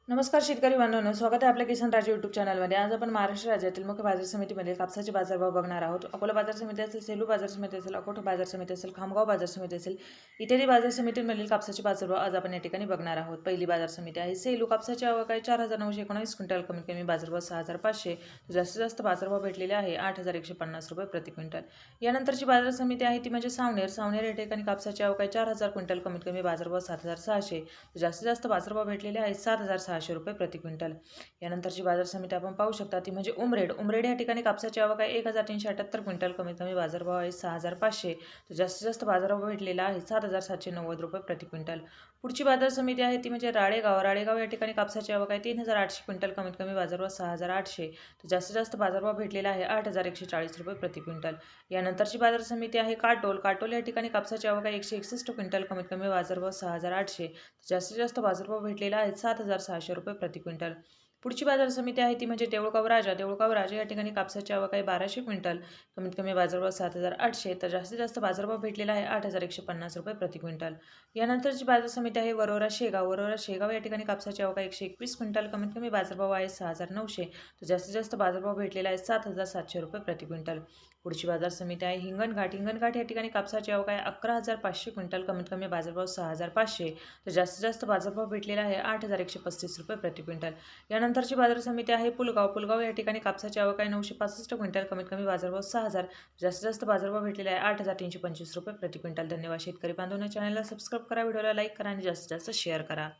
नमस्कार शेतकरी बांधवांनो, स्वागत आहे आपल्या किसान राजा यूट्यूब चॅनलमध्ये। आज आपण महाराष्ट्र राज्यातील मुख्य बाजार समितीमध्ये कापसाचे बाजारभाव बघणार आहोत। अकोला बाजार समिती असेल, सेलू बाजार समिती असेल, अकोट बाजार समिती असेल, खामगाव बाजार समिती असेल, इत्यादी बाजार समितीमधील कापसाचे बाजारभाव आज आपण या ठिकाणी बघणार आहोत। पहिली बाजार समिती आहे सेलू। कापसाची आवक आहे 4,919 क्विंटल, कमीत कमी बाजारभाव 6,500, जास्तीत जास्त बाजारभाव भेटलेले आहे 8,150 रुपये प्रति क्विंटल। यानंतरची बाजार समिती आहे ती म्हणजे सावनेर। सावनेर या ठिकाणी कापसाची आवक आहे 4,000 क्विंटल, कमीत कमी बाजारभाव 7,600, जास्तीत जास्त बाजारभाव भेटलेले आहेत 7,600 रुपये प्रति क्विंटल। यानंतरची बाजार समिती आपण पाहू शकता ती म्हणजे उमरेड। उमरेड या ठिकाणी कापसाची आवक आहे 1,378 क्विंटल, कमीत कमी बाजारभाव आहे 6,500, तर जास्तीत जास्त बाजारभाव भेटलेला आहे 7,790 रुपये प्रति क्विंटल। पुढची बाजार समिती आहे ती म्हणजे राळेगाव। राळेगाव या ठिकाणी कापसाची आवक आहे 3,800 क्विंटल, कमीत कमी बाजारभाव 6,800, तर जास्तीत जास्त बाजारभाव भेटलेला आहे 8,140 रुपये प्रति क्विंटल। यानंतरची बाजार समिती आहे काटोल। काटोल या ठिकाणी कापसाची आवक आहे 161 क्विंटल, कमीत कमी बाजारभाव 6,800, जास्तीत जास्त बाजारभाव भेटलेला आहे 7,600 रुपये प्रति क्विंटल। पुढची बाजार समिती आहे ती म्हणजे देऊळगाव राजा। देऊळगाव राजा या ठिकाणी कापसाची आवक आहे 1,200 क्विंटल, कमीत कमी बाजारभाव 7,800, तर जास्तीत जास्त बाजारभाव भेटलेला आहे 8,150 रुपये प्रति क्विंटल। यानंतरची बाजार समिती आहे वरोरा शेगाव। वरोरा शेगाव या ठिकाणी कापसाची आवक आहे 121 क्विंटल, कमीत कमी बाजारभाव आहे 6,900, तर जास्तीत जास्त बाजारभाव भेटलेला आहे 7,700 रुपये प्रति क्विंटल। पुढची बाजार समिती आहे हिंगणघाट। हिंगणघाट या ठिकाणी कापसाची आवक आहे 11,500 क्विंटल, कमीत कमी बाजारभाव 6,500, तर जास्तीत जास्त बाजारभाव भेटलेला आहे 8,135 रुपये प्रति क्विंटल। यानंतरची बाजार समिती आहे पुलगाव। पुलगाव या ठिकाणी कापसाची आवक आहे 965 क्विंटल, कमीत कमी बाजारभाव 6,000, जास्तीत जास्त बाजारभाव भेटलेला आहे 8,325 रुपये प्रति क्विंटल। धन्यवाद शेतकरी बांधवांनो, चॅनलला सबस्क्राईब करा, व्हिडिओला लाईक करा आणि जास्तीत जास्त शेअर करा।